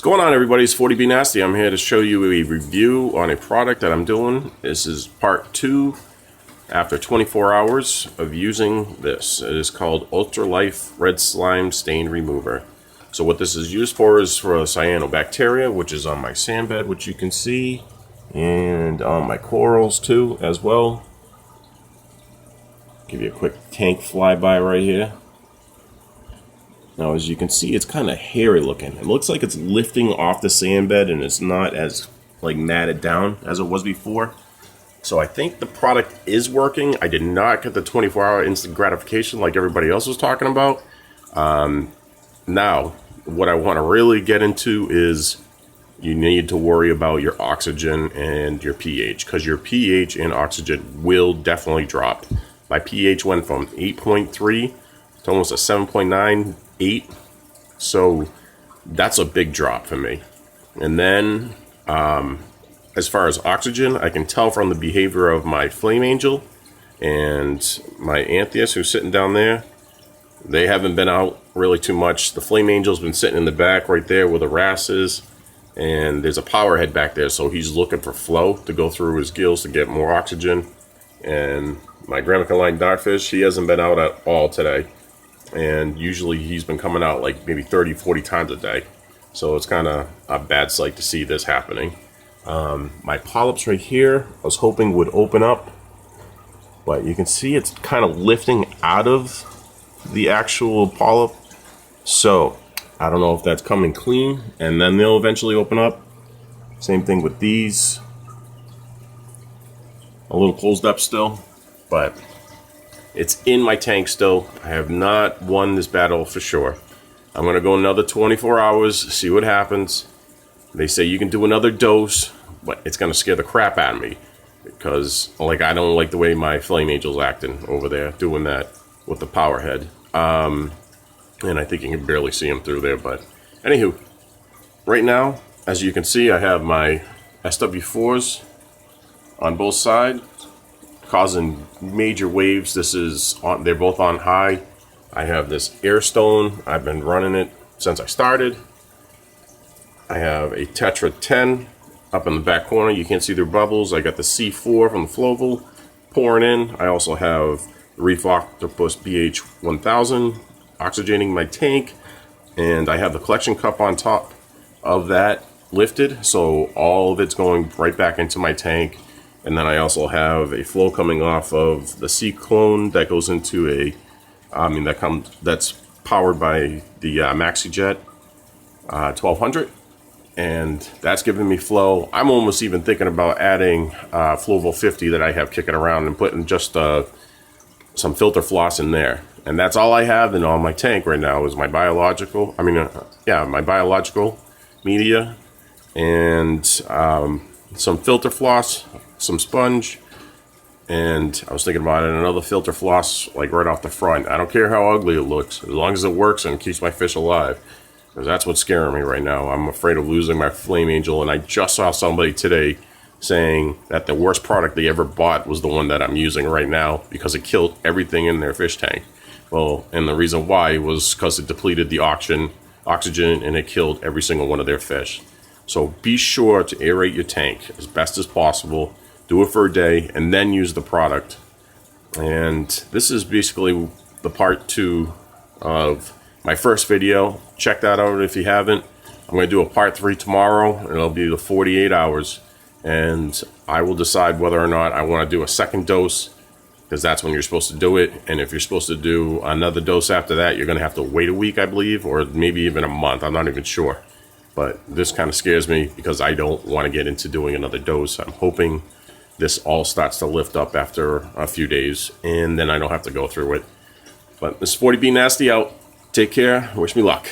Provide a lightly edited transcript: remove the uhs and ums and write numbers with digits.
What's going on, everybody? It's 40B Nasty. I'm here to show you a review on a product that I'm doing. This is part 2 after 24 hours of using this. It is called UltraLife Red Slime Stain Remover. So what this is used for is for Cyanobacteria, which is on my sand bed, which you can see, and on my corals too as well. Give you a quick tank flyby right here. Now, as you can see, it's kind of hairy looking. It looks like it's lifting off the sand bed and it's not as matted down as it was before. So I think the product is working. I did not get the 24-hour instant gratification like everybody else was talking about. Now, what I want to really get into is you need to worry about your oxygen and your pH, because your pH and oxygen will definitely drop. My pH went from 8.3 to almost a 7.98, so that's a big drop for me. And then as far as oxygen, I can tell from the behavior of my flame angel and my Antheus, who's sitting down there. They haven't been out really too much. The flame angel's been sitting in the back right there where the wrasse is, and there's a power head back there, so he's looking for flow to go through his gills to get more oxygen. And my Gramicoline dartfish, he hasn't been out at all today. And usually he's been coming out like maybe 30-40 times a day. So it's kind of a bad sight to see this happening. My polyps right here, I was hoping would open up, but you can see it's kind of lifting out of the actual polyp. So I don't know if that's coming clean and then they'll eventually open up. Same thing with these. A little closed up still, but it's in my tank still. I have not won this battle for sure. I'm going to go another 24 hours, see what happens. They say you can do another dose, but it's going to scare the crap out of me. Because, I don't like the way my flame angel's acting over there, doing that with the power head. And I think you can barely see him through there, but anywho. Right now, as you can see, I have my SW4s on both sides, causing major waves. They're both on high. I have this Airstone. I've been running it since I started. I have a Tetra 10 up in the back corner. You can't see their bubbles. I got the C4 from the Floval pouring in. I also have the Reef Octopus BH 1000 oxygenating my tank, and I have the collection cup on top of that lifted, so all of it's going right back into my tank. And then I also have a flow coming off of the Cyclone that goes into that's powered by the MaxiJet 1200, and that's giving me flow. I'm almost even thinking about adding Floval 50 that I have kicking around and putting just some filter floss in there. And that's all I have in on my tank right now is my biological. My biological media and some filter floss, some sponge, and I was thinking about it, another filter floss right off the front. I don't care how ugly it looks, as long as it works and keeps my fish alive, because that's what's scaring me right now. I'm afraid of losing my flame angel, and I just saw somebody today saying that the worst product they ever bought was the one that I'm using right now, because it killed everything in their fish tank. Well, and the reason why was because it depleted the oxygen and it killed every single one of their fish. So be sure to aerate your tank as best as possible. Do it for a day and then use the product. And this is basically the part 2 of my first video. Check that out if you haven't. I'm going to do a part 3 tomorrow, and it'll be the 48 hours. And I will decide whether or not I want to do a second dose, because that's when you're supposed to do it. And if you're supposed to do another dose after that, you're going to have to wait a week, I believe, or maybe even a month. I'm not even sure. But this kind of scares me because I don't want to get into doing another dose. I'm hoping this all starts to lift up after a few days, and then I don't have to go through it. But this is 40B Nasty out. Take care. Wish me luck.